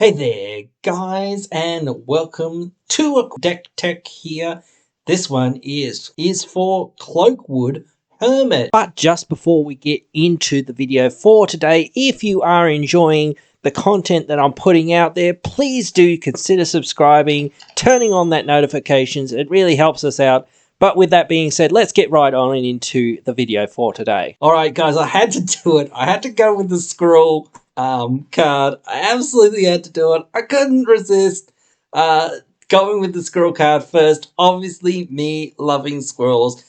Hey there, guys, and welcome to a deck tech here. This one is for cloakwood hermit. But just before we get into the video for today, if you are enjoying the content that I'm putting out there, please do consider subscribing, turning on that notifications. It really helps us out. But with that being said, let's get right on into the video for today. All right, guys, I had to do it. I had to go with the squirrel card. I absolutely had to do it. I couldn't resist going with the squirrel card first. Obviously, me loving squirrels.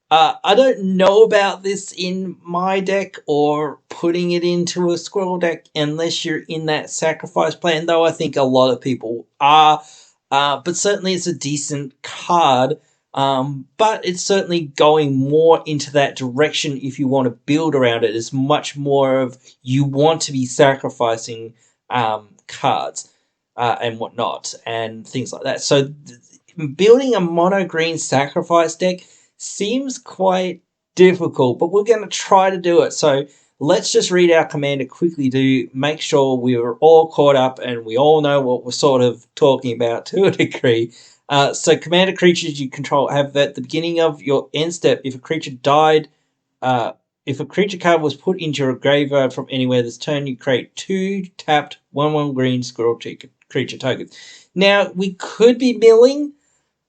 I don't know about this in my deck or putting it into a squirrel deck unless you're in that sacrifice plan, though I think a lot of people are. But certainly it's a decent card. But it's certainly going more into that direction if you want to build around it. It's much more of you want to be sacrificing cards and whatnot and things like that. So building a mono green sacrifice deck seems quite difficult, but we're going to try to do it. So let's just read our commander quickly to make sure we were all caught up and we all know what we're sort of talking about to a degree. So commander creatures you control have at the beginning of your end step, if a creature died, if a creature card was put into your graveyard from anywhere this turn, you create 2 tapped 1/1 green squirrel creature tokens. Now, we could be milling,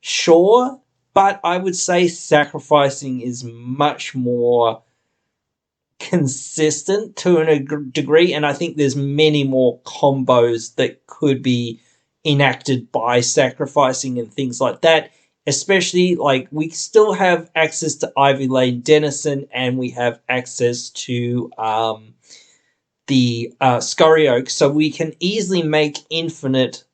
sure, but I would say sacrificing is much more consistent to a degree, and I think there's many more combos that could be enacted by sacrificing and things like that. Especially, like, we still have access to Ivy Lane Denizen, and we have access to the Scurry Oak, so we can easily make infinite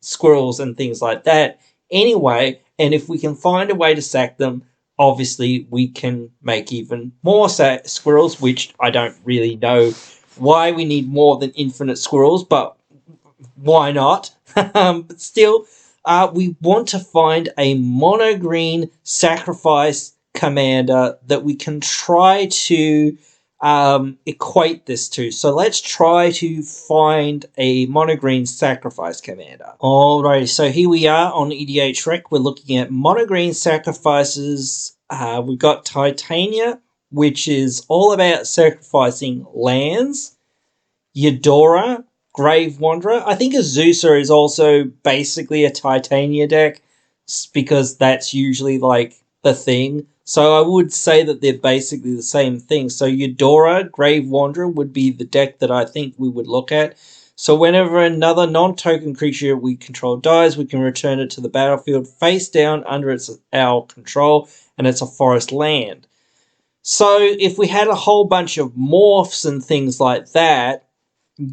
squirrels and things like that anyway. And if we can find a way to sack them, obviously we can make even more squirrels, which I don't really know why we need more than infinite squirrels, but why not? But still, we want to find a mono green sacrifice commander that we can try to equate this to. So let's try to find a mono green sacrifice commander. Alrighty, so here we are on EDH Rec. We're looking at mono green sacrifices. We've got Titania, which is all about sacrificing lands. Eudora, Grave Wanderer. I think Azusa is also basically a Titania deck because that's usually like the thing. So I would say that they're basically the same thing. So Eudora, Grave Wanderer would be the deck that I think we would look at. So whenever another non-token creature we control dies, we can return it to the battlefield face down under our control, and it's a forest land. So if we had a whole bunch of morphs and things like that,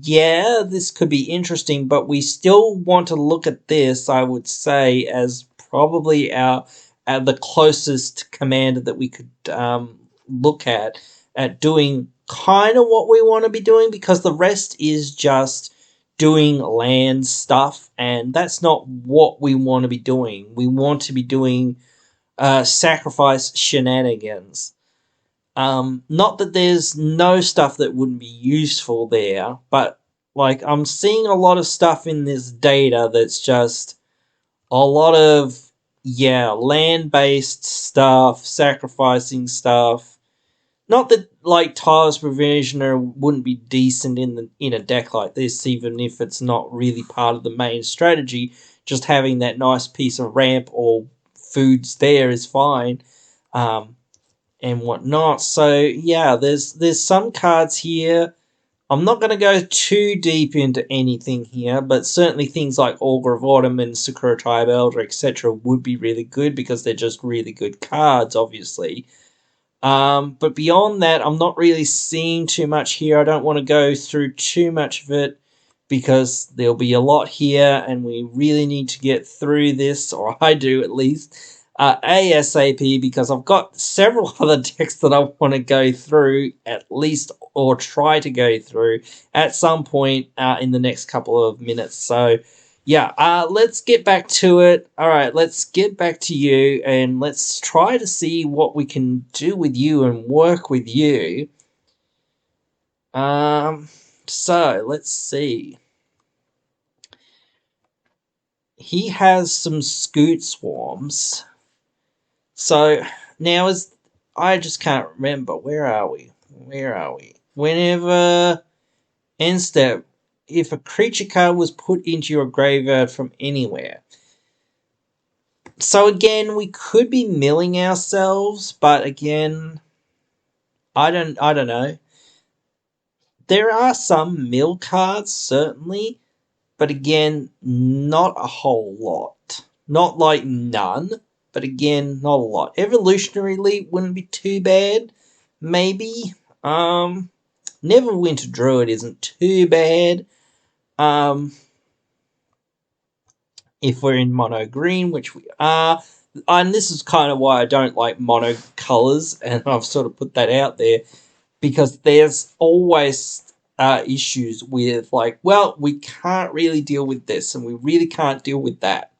yeah, this could be interesting, but we still want to look at this, I would say, as probably the closest commander that we could look at doing kind of what we want to be doing, because the rest is just doing land stuff, and that's not what we want to be doing. We want to be doing sacrifice shenanigans. Not that there's no stuff that wouldn't be useful there, but like I'm seeing a lot of stuff in this data that's just a lot of land-based stuff, sacrificing stuff. Not that like Tireless Provisioner wouldn't be decent in a deck like this, even if it's not really part of the main strategy. Just having that nice piece of ramp or foods there is fine. And whatnot. So yeah, there's some cards here. I'm not going to go too deep into anything here, but certainly things like Augur of Autumn and Sakura Tribe Elder, etc. would be really good because they're just really good cards, obviously. But beyond that, I'm not really seeing too much here. I don't want to go through too much of it because there'll be a lot here, and we really need to get through this, or I do at least. ASAP, because I've got several other decks that I want to go through at least, or try to go through at some point in the next couple of minutes. So yeah, let's get back to it. All right, let's get back to you and let's try to see what we can do with you and work with you. So let's see. he has some scoot swarms. So now is I just can't remember. Where are we? Where are we? Whenever end step, if a creature card was put into your graveyard from anywhere. So again, we could be milling ourselves, but again, I don't know. There are some mill cards certainly, but again, not a whole lot. Not like none, but again, not a lot. Evolutionary Leap wouldn't be too bad. Maybe. Neverwinter Druid isn't too bad. Um, if we're in mono green, which we are. And this is kind of why I don't like mono colors, and I've sort of put that out there because there's always issues with, like, well, we can't really deal with this and we really can't deal with that.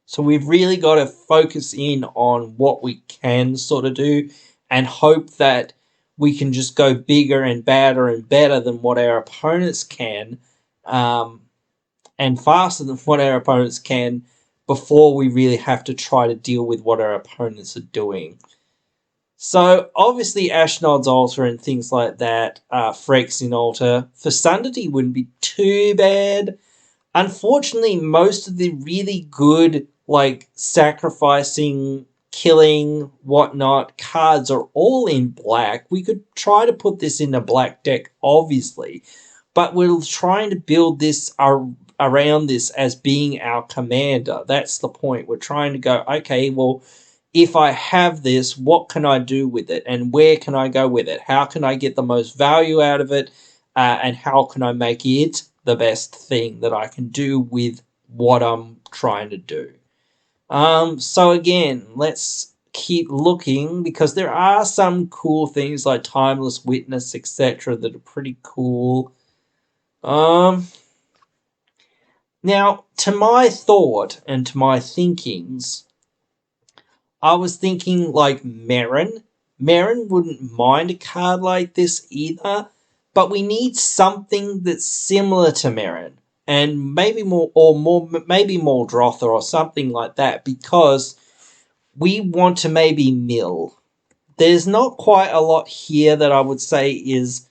So we've really got to focus in on what we can sort of do and hope that we can just go bigger and badder and better than what our opponents can. And faster than what our opponents can before we really have to try to deal with what our opponents are doing. So obviously Ashnod's Altar and things like that, Phyrexian Altar. For Sundity wouldn't be too bad. Unfortunately, most of the really good, like, sacrificing, killing, whatnot cards are all in black. We could try to put this in a black deck, obviously, but we're trying to build this around this as being our commander. That's the point. We're trying to go, okay, well, if I have this, what can I do with it? And where can I go with it? How can I get the most value out of it? And how can I make it the best thing that I can do with what I'm trying to do? So again, let's keep looking because there are some cool things like Timeless Witness, etc., that are pretty cool. Now, to my thought and to my thinkings, I was thinking like Merrin. Merrin wouldn't mind a card like this either, but we need something that's similar to Merrin, and maybe maybe Muldrotha or something like that, because we want to maybe mill. There's not quite a lot here that I would say is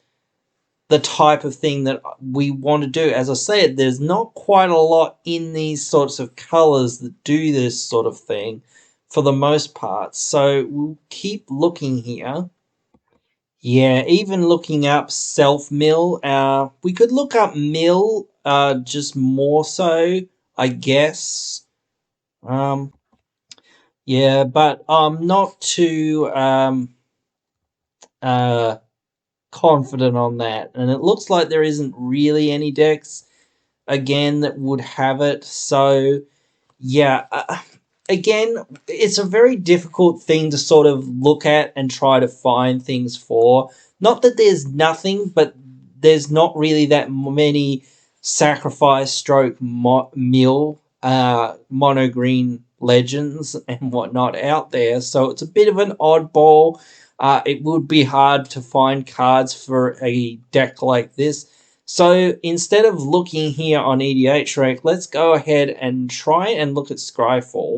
the type of thing that we want to do. As I said, there's not quite a lot in these sorts of colours that do this sort of thing for the most part. So we'll keep looking here. Yeah, even looking up self-mill. We could look up mill, just more so, I guess. Yeah, but I'm not too uh, confident on that. And it looks like there isn't really any decks, again, that would have it. So, yeah, again, it's a very difficult thing to sort of look at and try to find things for. Not that there's nothing, but there's not really that many sacrifice stroke mill mono green legends and whatnot out there. So it's a bit of an oddball. It would be hard to find cards for a deck like this. So instead of looking here on EDHREC, let's go ahead and try and look at Scryfall.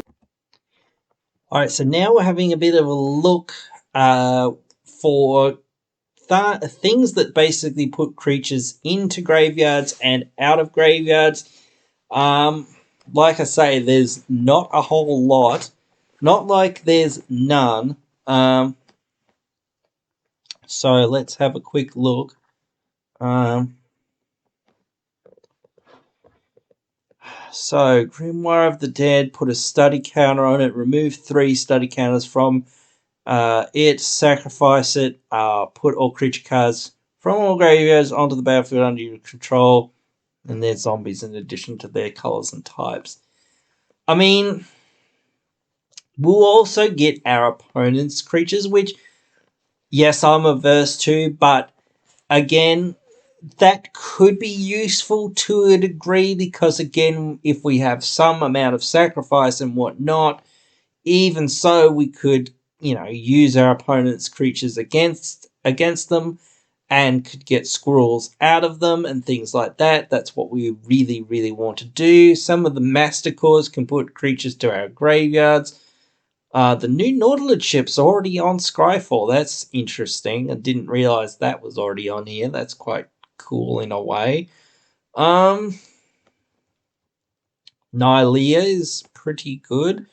Alright, so now we're having a bit of a look for things that basically put creatures into graveyards and out of graveyards. Like I say, there's not a whole lot. Not like there's none. So let's have a quick look. So, Grimoire of the Dead, put a study counter on it, remove 3 study counters from it, sacrifice it, put all creature cards from all graveyards onto the battlefield under your control, and they're zombies in addition to their colors and types. I mean, we'll also get our opponent's creatures, which, yes, I'm averse to, but again, that could be useful to a degree because, again, if we have some amount of sacrifice and whatnot, even so, we could, use our opponent's creatures against them, and could get squirrels out of them and things like that. That's what we really, really want to do. Some of the master cores can put creatures to our graveyards. The new Nautilus ship's already on Scryfall. That's interesting. I didn't realize that was already on here. That's quite cool in a way. Nylea is pretty good.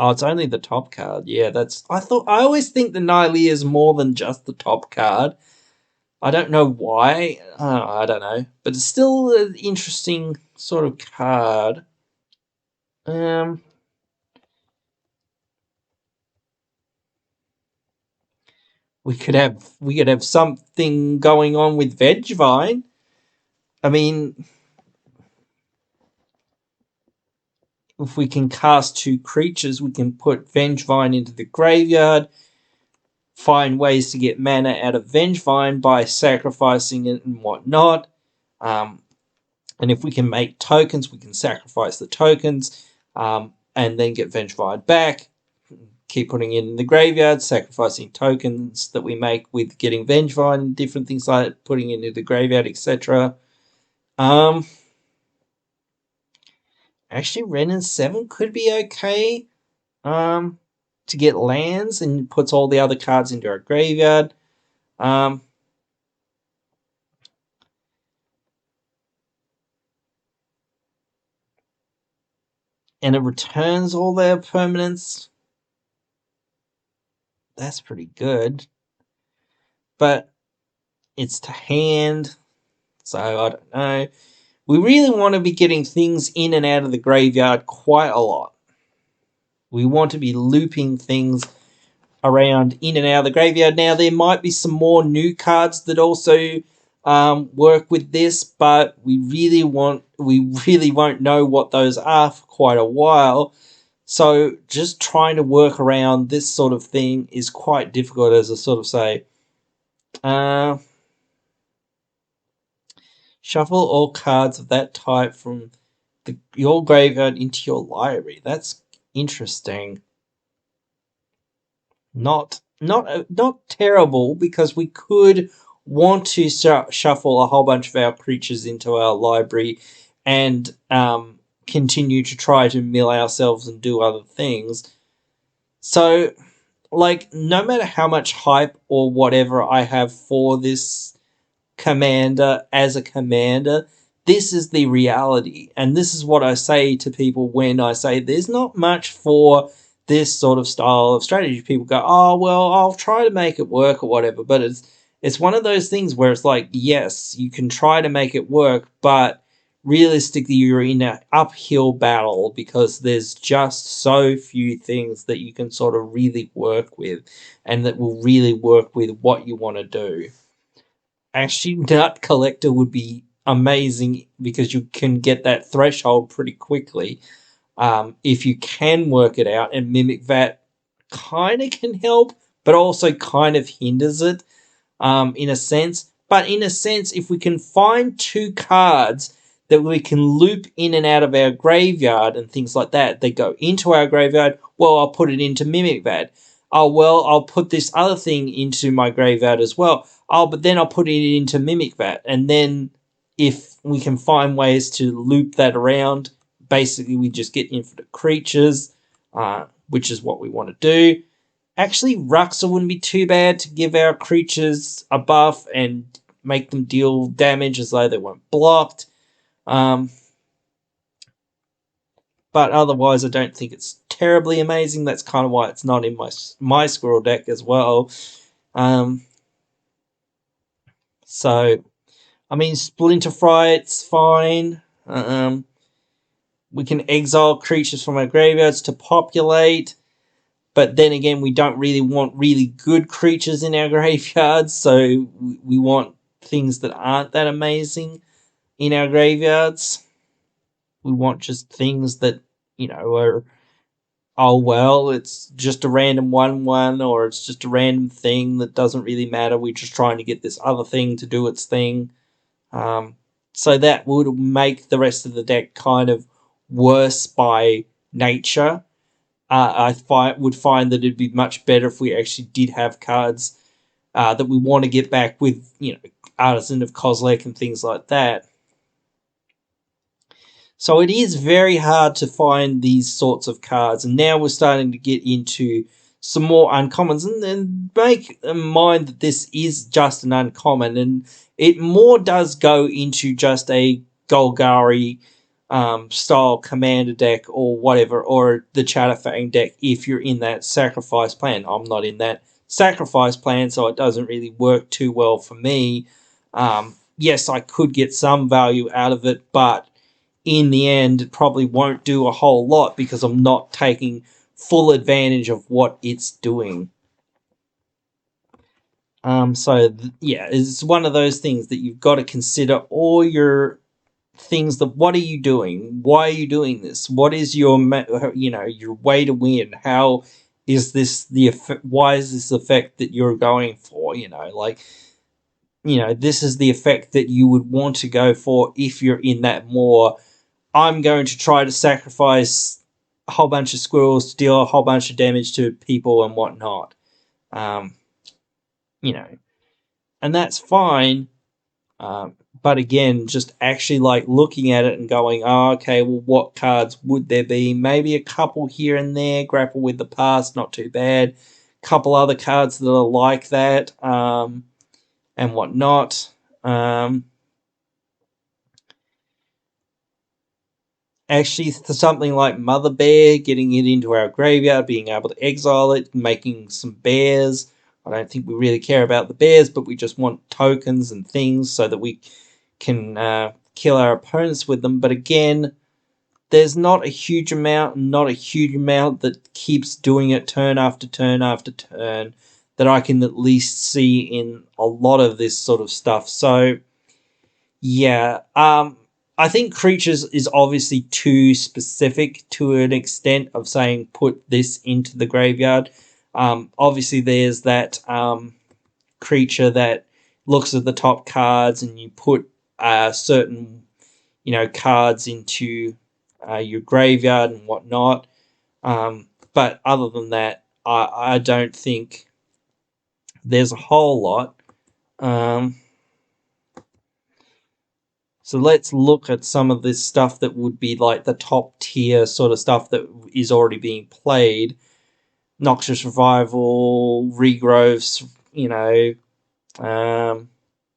Oh, it's only the top card. Yeah, I always think the Nylea is more than just the top card. I don't know why. I don't know, but it's still an interesting sort of card. We could have something going on with Vegvine. I mean, if we can cast 2 creatures, we can put Vengevine into the graveyard, find ways to get mana out of Vengevine by sacrificing it and whatnot. And if we can make tokens, we can sacrifice the tokens and then get Vengevine back. Keep putting it in the graveyard, sacrificing tokens that we make with getting Vengevine and different things like that, putting it into the graveyard, etc. Actually, Ren and 7 could be okay to get lands and puts all the other cards into our graveyard. And it returns all their permanents. That's pretty good. But it's to hand, so I don't know. We really want to be getting things in and out of the graveyard quite a lot. We want to be looping things around in and out of the graveyard. Now, there might be some more new cards that also work with this, but we really won't know what those are for quite a while. So just trying to work around this sort of thing is quite difficult, as I sort of say. Shuffle all cards of that type from your graveyard into your library. That's interesting. Not terrible, because we could want to shuffle a whole bunch of our creatures into our library and continue to try to mill ourselves and do other things. So, like, no matter how much hype or whatever I have for this commander as a commander, this is the reality. And this is what I say to people when I say there's not much for this sort of style of strategy. People go, oh, well, I'll try to make it work or whatever. But it's one of those things where it's like, yes, you can try to make it work, but realistically, you're in an uphill battle because there's just so few things that you can sort of really work with and that will really work with what you want to do. Actually, Nut Collector would be amazing because you can get that threshold pretty quickly if you can work it out, and Mimic Vat kind of can help, but also kind of hinders it in a sense. But in a sense, if we can find 2 cards that we can loop in and out of our graveyard and things like that, they go into our graveyard, well, I'll put it into Mimic Vat. Oh, well, I'll put this other thing into my graveyard as well. Oh, but then I'll put it into Mimic Vat. And then if we can find ways to loop that around, basically we just get infinite creatures, which is what we want to do. Actually, Ruxa wouldn't be too bad to give our creatures a buff and make them deal damage as though they weren't blocked. But otherwise, I don't think it's terribly amazing. That's kind of why it's not in my squirrel deck as well. So, I mean, Splinter Fright's fine. We can exile creatures from our graveyards to populate. But then again, we don't really want really good creatures in our graveyards. So we want things that aren't that amazing in our graveyards. We want just things that, are, oh, well, it's just a random 1/1, or it's just a random thing that doesn't really matter. We're just trying to get this other thing to do its thing. So that would make the rest of the deck kind of worse by nature. would find that it'd be much better if we actually did have cards that we want to get back with, Artisan of Kozilek and things like that. So it is very hard to find these sorts of cards, and now we're starting to get into some more uncommons, and then make in mind that this is just an uncommon, and it more does go into just a Golgari style commander deck or whatever, or the Chatterfang deck if you're in that sacrifice plan. I'm not in that sacrifice plan, so it doesn't really work too well for me. Yes, I could get some value out of it, but in the end, it probably won't do a whole lot because I'm not taking full advantage of what it's doing. Yeah, it's one of those things that you've got to consider all your things. That what are you doing? Why are you doing this? What is your your way to win? How is this the effect? Why is this effect that you're going for? This is the effect that you would want to go for if you're in that more. I'm going to try to sacrifice a whole bunch of squirrels to deal a whole bunch of damage to people and whatnot. Um, and that's fine. But again, just actually looking at it and going, oh, okay, well, what cards would there be? Maybe a couple here and there. Grapple with the past, not too bad. Couple other cards that are like that, and whatnot. Actually, something like Mother Bear, getting it into our graveyard, being able to exile it, making some bears. I don't think we really care about the bears, but we just want tokens and things so that we can kill our opponents with them. But again, there's not a huge amount that keeps doing it turn after turn after turn that I can at least see in a lot of this sort of stuff. So, yeah, I think creatures is obviously too specific to an extent of saying put this into the graveyard. Obviously, there's that creature that looks at the top cards and you put certain cards into your graveyard and whatnot. But other than that, I don't think there's a whole lot. So let's look at some of this stuff that would be like the top tier sort of stuff that is already being played. Noxious Revival, Regrowths,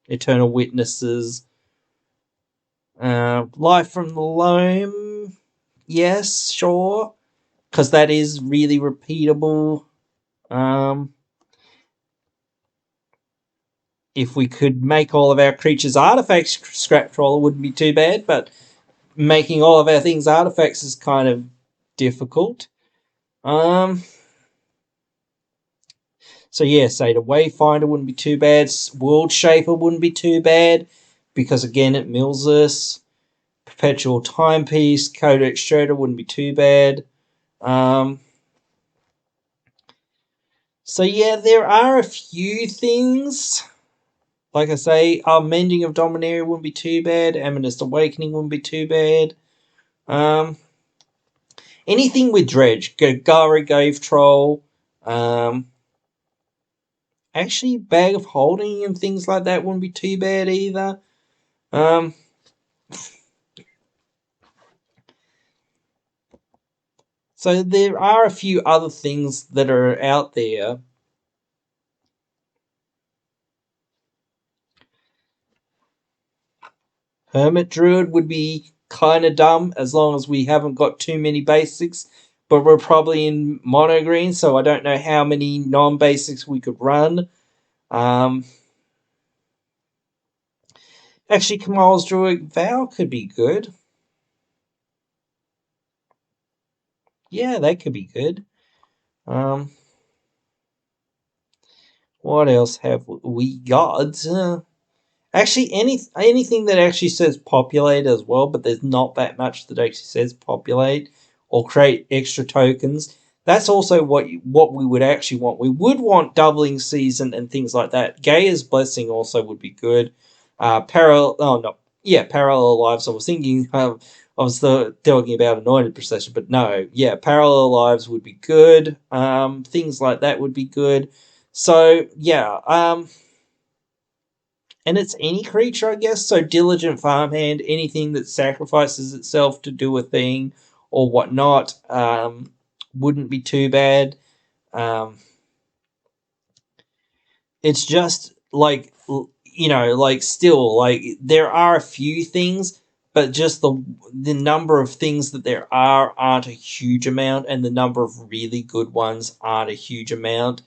Eternal Witnesses, Life from the Loam, yes, sure, because that is really repeatable. If we could make all of our creatures artifacts, Scrap Trawler wouldn't be too bad, but making all of our things artifacts is kind of difficult. So yeah, say the Wayfinder wouldn't be too bad. World Shaper wouldn't be too bad because again it mills us. Perpetual Timepiece, Codex Shredder wouldn't be too bad. So yeah, there are a few things. Like I say, Mending of Dominaria wouldn't be too bad. Amethyst Awakening wouldn't be too bad. Anything with Dredge, Golgari Grave Troll, actually Bag of Holding and things like that wouldn't be too bad either. So there are a few other things that are out there. Hermit Druid would be kind of dumb as long as we haven't got too many basics, but we're probably in mono green, so I don't know how many non-basics we could run. Actually, Kamal's Druid Vow could be good. Yeah, that could be good. What else have we got? Actually, anything that actually says populate as well, but there's not that much that actually says populate or create extra tokens. That's also what we would actually want. We would want doubling season and things like that. Gaia's Blessing also would be good. Parallel lives. I was thinking of I was talking about anointed procession, but no, yeah, parallel lives would be good. Things like that would be good. So yeah, and it's any creature, I guess. So diligent farmhand, anything that sacrifices itself to do a thing or whatnot, wouldn't be too bad. Um, it's just like, like, still, like, there are a few things, but just the number of things that there aren't a huge amount, and the number of really good ones aren't a huge amount,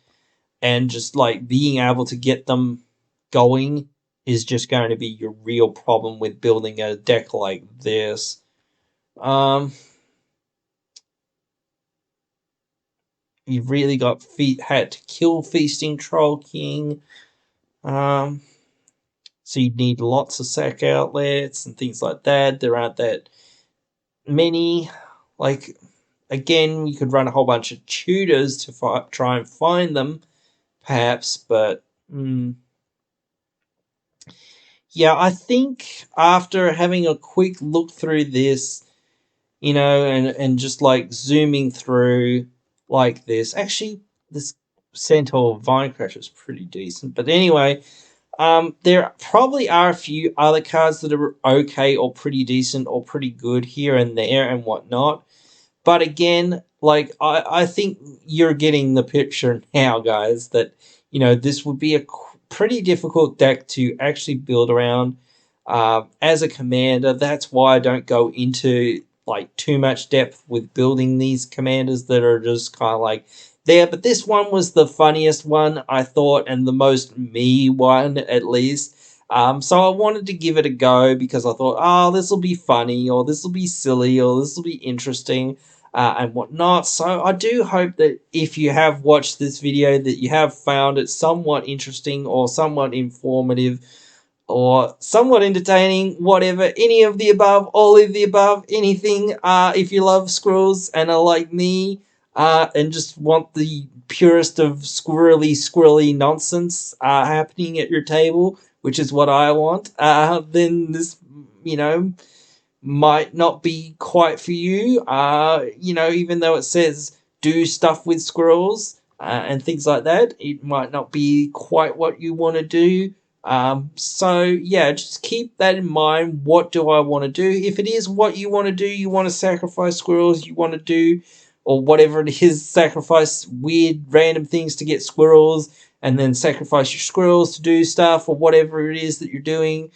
and just like being able to get them going is just going to be your real problem with building a deck like this. Um, you've really had to kill Feasting Troll King. Um, so you'd need lots of sack outlets and things like that. There aren't that many. Like, again, you could run a whole bunch of tutors to try and find them, perhaps, but yeah, I think after having a quick look through this, and just like zooming through like this, actually, this Centaur Vinecrusher is pretty decent. But anyway, there probably are a few other cards that are okay or pretty decent or pretty good here and there and whatnot. But again, like, I think you're getting the picture now, guys, that, this would be a pretty difficult deck to actually build around. As a commander, that's why I don't go into like too much depth with building these commanders that are just kind of like there. But this one was the funniest one, I thought, and the most me one, at least. So I wanted to give it a go because I thought, oh, this will be funny, or this will be silly, or this will be interesting, and whatnot. So I do hope that if you have watched this video, that you have found it somewhat interesting or somewhat informative or somewhat entertaining, whatever, any of the above, all of the above, anything. If you love squirrels and are like me, and just want the purest of squirrely nonsense happening at your table, which is what I want, then this, might not be quite for you. Even though it says do stuff with squirrels and things like that, it might not be quite what you want to do. So yeah, just keep that in mind. What do I want to do? If it is what you want to do, you want to sacrifice squirrels, you want to do, or whatever it is, sacrifice weird random things to get squirrels, and then sacrifice your squirrels to do stuff, or whatever it is that you're doing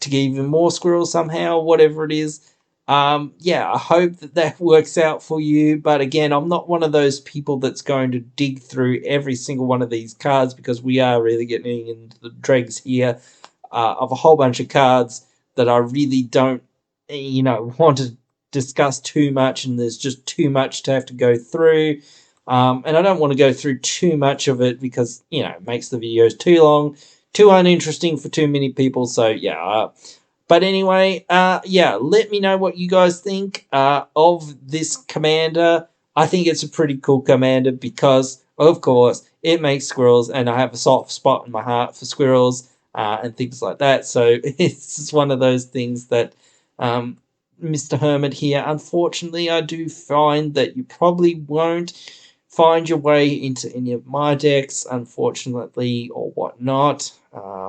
to get even more squirrels somehow, whatever it is. Yeah, I hope that works out for you. But again, I'm not one of those people that's going to dig through every single one of these cards, because we are really getting into the dregs here of a whole bunch of cards that I really don't, want to discuss too much, and there's just too much to have to go through. And I don't want to go through too much of it because, it makes the videos too long, too uninteresting for too many people. So yeah, but anyway, yeah, let me know what you guys think of this commander. I think it's a pretty cool commander because, of course, it makes squirrels, and I have a soft spot in my heart for squirrels and things like that. So it's just one of those things that, Mr. Hermit here, unfortunately, I do find that you probably won't find your way into any of my decks, unfortunately, or whatnot.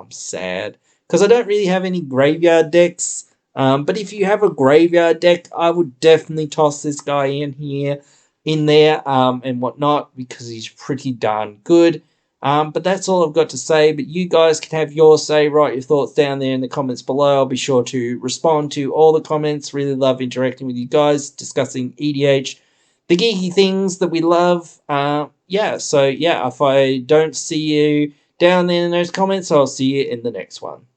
Sad, because I don't really have any graveyard decks. But if you have a graveyard deck, I would definitely toss this guy in there, and whatnot, because he's pretty darn good. But that's all I've got to say. But you guys can have your say. Write your thoughts down there in the comments below. I'll be sure to respond to all the comments. Really love interacting with you guys, discussing EDH, the geeky things that we love. Yeah, so yeah, if I don't see you down there in those comments, I'll see you in the next one.